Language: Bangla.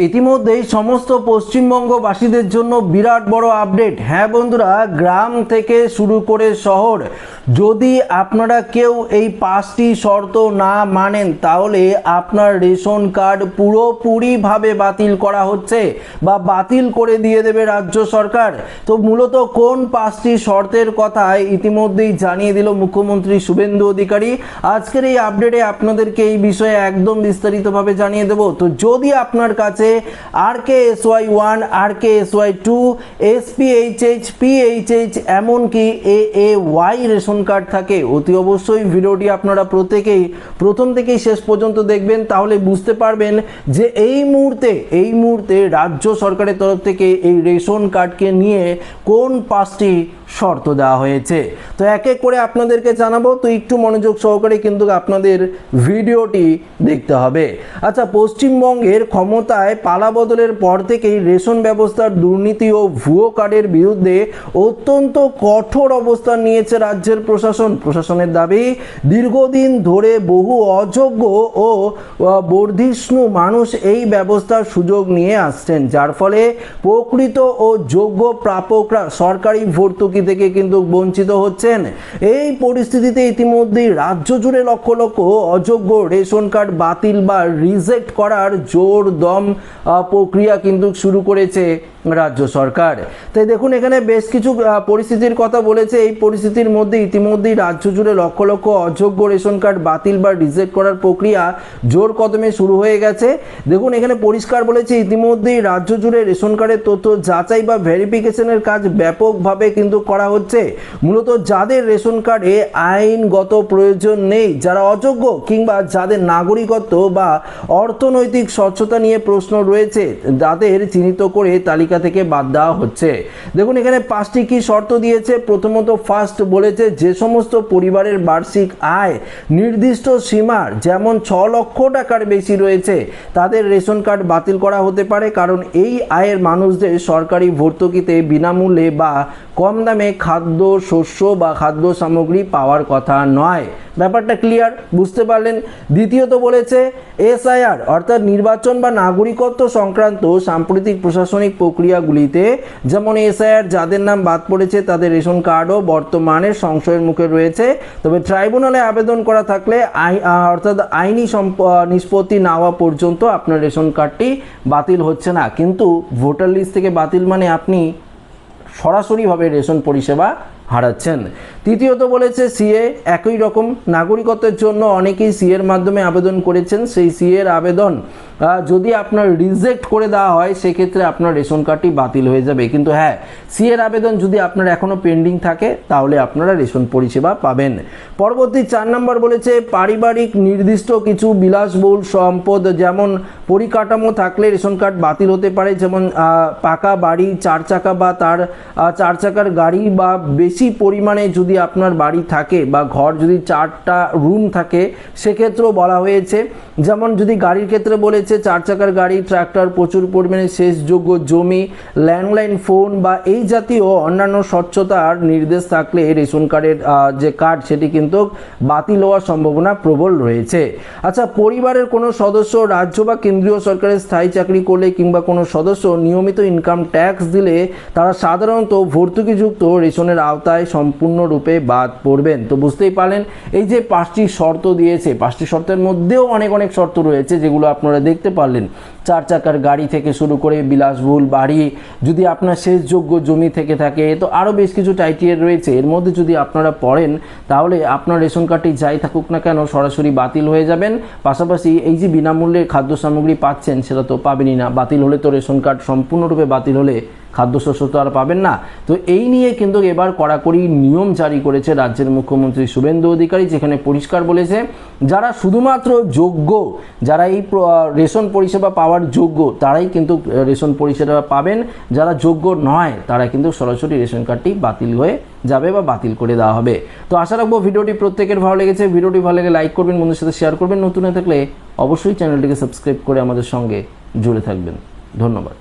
ইতিমধ্যেই সমস্ত পশ্চিমবঙ্গবাসীদের জন্য বিরাট বড় আপডেট। হ্যাঁ বন্ধুরা, গ্রাম থেকে শুরু করে শহর, যদি আপনারা কেউ এই 5টি শর্ত না মানেন তাহলে আপনার রেশন কার্ড পুরোপুরিভাবে বাতিল করা হচ্ছে বা বাতিল করে দিয়ে দেবে রাজ্য সরকার। তো মূলত কোন 5টি শর্তের কথা ইতিমধ্যেই জানিয়ে দিল মুখ্যমন্ত্রী শুভেন্দু অধিকারী। আজকের এই আপডেটে আপনাদেরকে এই বিষয়ে একদম বিস্তারিতভাবে জানিয়ে দেব। তো যদি আপনার কাছে RKSY1, RKSY2, SPHH, PHH এমনকি AAY রেশন কার্ড থাকে, অতি অবশ্যই ভিডিওটি আপনারা প্রত্যেকেই প্রথম থেকেই শেষ পর্যন্ত দেখবেন, তাহলে বুঝতে পারবেন যে এই মুহূর্তে রাজ্য সরকারের তরফ থেকে এই রেশন কার্ডকে নিয়ে কোন 5টি শর্ত দেওয়া হয়েছে। তো এক এক করে আপনাদেরকে জানাবো, তো একটু মনোযোগ সহকারে কিন্তু আপনাদের ভিডিওটি দেখতে হবে। আচ্ছা, পশ্চিমবঙ্গের ক্ষমতায় পালা বদলের পর থেকেই রেশন ব্যবস্থার দুর্নীতি ও ভুয়ো কার্ডের বিরুদ্ধে অত্যন্ত কঠোর অবস্থান নিয়েছে রাজ্যের প্রশাসনের দাবি, দীর্ঘদিন ধরে বহু অযোগ্য ও বর্ধিষ্ণু মানুষ এই ব্যবস্থার সুযোগ নিয়ে আসছেন, যার ফলে প্রকৃত ও যোগ্য প্রাপকরা সরকারি ভর্তুকি থেকে কিন্তু বঞ্চিত হচ্ছেন। এই পরিস্থিতিতে ইতিমধ্যেই রাজ্য জুড়ে লক্ষ লক্ষ অযোগ্য রেশন কার্ড বাতিল বা রিজেক্ট করার জোর দম প্রক্রিয়া কিন্তু শুরু করেছে রাজ্য সরকার। তাই দেখুন, এখানে বেশ কিছু পরিস্থিতির কথা বলেছে। এই পরিস্থিতির মধ্যে ইতিমধ্যেই রাজ্য জুড়ে লক্ষ লক্ষ অযোগ্য রেশন কার্ড বাতিল বা রিজেক্ট করার প্রক্রিয়া জোর কদমে শুরু হয়ে গেছে। দেখুন, এখানে পরিষ্কার বলেছে ইতিমধ্যেই রাজ্য জুড়ে রেশন কার্ডের তথ্য যাচাই বা ভেরিফিকেশনের কাজ ব্যাপকভাবে কিন্তু করা হচ্ছে। মূলত যাদের রেশন কার্ডে আইনগত প্রয়োজন নেই, যারা অযোগ্য কিংবা যাদের নাগরিকত্ব বা অর্থনৈতিক স্বচ্ছতা নিয়ে প্রশ্ন রয়েছে, তাদের চিহ্নিত করে তালিকা থেকে বাদ দেওয়া হচ্ছে। দেখুন, এখানে 5টি কি শর্ত দিয়েছে। প্রথমত ফার্স্ট বলেছে, যে সমস্ত পরিবারের বার্ষিক আয় নির্দিষ্ট সীমার যেমন 6 লক্ষ টাকার বেশি রয়েছে তাদের রেশন কার্ড বাতিল করা হতে পারে, কারণ এই আয়ের মানুষদের সরকারি ভর্তুকিতে বিনামূল্যে বা কম দামে খাদ্য শস্য বা খাদ্য সামগ্রী পাওয়ার কথা নয়। ব্যাপারটা ক্লিয়ার, বুঝতে পারলেন। দ্বিতীয়ত বলেছে SIR অর্থাৎ নির্বাচন বা নাগরিকত্ব সংক্রান্ত সাম্প্রতিক প্রশাসনিক প্রক্রিয়াগুলিতে, যেমন SIR যাদের নাম বাদ পড়েছে তাদের রেশন কার্ডও বর্তমানে সংশয়ের মুখে রয়েছে, তবে ট্রাইব্যুনালে আবেদন করা থাকলে অর্থাৎ আইনি নিষ্পত্তি না হওয়া পর্যন্ত আপনার রেশন কার্ডটি বাতিল হচ্ছে না। কিন্তু ভোটার লিস্ট থেকে বাতিল মানে আপনি সরাসরিভাবে রেশন পরিষেবা হারাচ্ছেন। তৃতীয়ত বলেছে CA, একই রকম নাগরিকত্বের জন্য অনেকেই CA এর মাধ্যমে আবেদন করেছেন, সেই CA এর আবেদন যদি আপনার রিজেক্ট করে দেওয়া হয় সেক্ষেত্রে আপনার রেশন কার্ডটি বাতিল হয়ে যাবে। কিন্তু হ্যাঁ, CA এর আবেদন যদি আপনার এখনও পেন্ডিং থাকে তাহলে আপনারা রেশন পরিষেবা পাবেন। পরবর্তী 4 নম্বর বলেছে, পারিবারিক নির্দিষ্ট কিছু বিলাসবহুল সম্পদ যেমন পরিকাঠামো থাকলে রেশন কার্ড বাতিল হতে পারে, যেমন পাকা বাড়ি, 4 চাকা বা তার 4 চাকার গাড়ি বা বেশি পরিমাণে যদি আপনার বাড়ি থাকে বা ঘর যদি 4টা রুম থাকে সেক্ষেত্রেও বলা হয়েছে। যেমন যদি গাড়ির ক্ষেত্রে বলেছে 4 চাকার গাড়ি, ট্রাক্টর, প্রচুর পরিমাণে সেচযোগ্য জমি, ল্যান্ডলাইন ফোন বা এই জাতীয় অন্যান্য স্বচ্ছতার নির্দেশ থাকলে রেশন কার্ডের যে কার্ড সেটি কিন্তু বাতিল হওয়ার সম্ভাবনা প্রবল রয়েছে। আচ্ছা, পরিবারের কোনো সদস্য রাজ্য বা কেন্দ্রীয় সরকারের স্থায়ী চাকরি করলে কিংবা কোনো সদস্য নিয়মিত ইনকাম ট্যাক্স দিলে তারা সাধারণত ভর্তুকিযুক্ত রেশনের আওতায় সম্পূর্ণরূপে বাদ পড়বেন। তো বুঝতেই পারলেন, এই যে 5টি শর্ত দিয়েছে, 5টি শর্তের মধ্যেও অনেক শর্ত রয়েছে যেগুলো আপনারা দেখতে পারলেন। 4 চাকার গাড়ি থেকে শুরু করে বিলাসবহুল বাড়ি, যদি আপনার সেচযোগ্য জমি থেকে থাকে, তো আরও বেশ কিছু টাইটিয়ে রয়েছে। এর মধ্যে যদি আপনারা পড়েন তাহলে আপনার রেশন কার্ডটি যাই থাকুক না কেন সরাসরি বাতিল হয়ে যাবেন। পাশাপাশি এই যে বিনামূল্যে খাদ্য সামগ্রী পাচ্ছেন সেটা তো পাবেনই না। বাতিল হলে তো রেশন কার্ড সম্পূর্ণরূপে বাতিল হলে খাদ্যশস্য তো আর পাবেন না। তো এই নিয়ে কিন্তু এবার কড়াকড়ি নিয়ম জারি করেছে রাজ্যের মুখ্যমন্ত্রী শুভেন্দু অধিকারী, যেখানে পরিষ্কার বলেছে যারা শুধুমাত্র যোগ্য, যারা এই রেশন পরিষেবা পাওয়ার যোগ্য তারাই কিন্তু রেশন পরিষেবা পাবেন, যারা যোগ্য নয় তারা কিন্তু সরাসরি রেশন কার্ডটি বাতিল হয়ে যাবে বা বাতিল করে দেওয়া হবে। তো আশা রাখবো ভিডিওটি প্রত্যেকের ভালো লেগেছে। ভিডিওটি ভালো লাগে লাইক করবেন, বন্ধুদের সাথে শেয়ার করবেন, নতুন হয়ে থাকলে অবশ্যই চ্যানেলটিকে সাবস্ক্রাইব করে আমাদের সঙ্গে জুড়ে থাকবেন। ধন্যবাদ।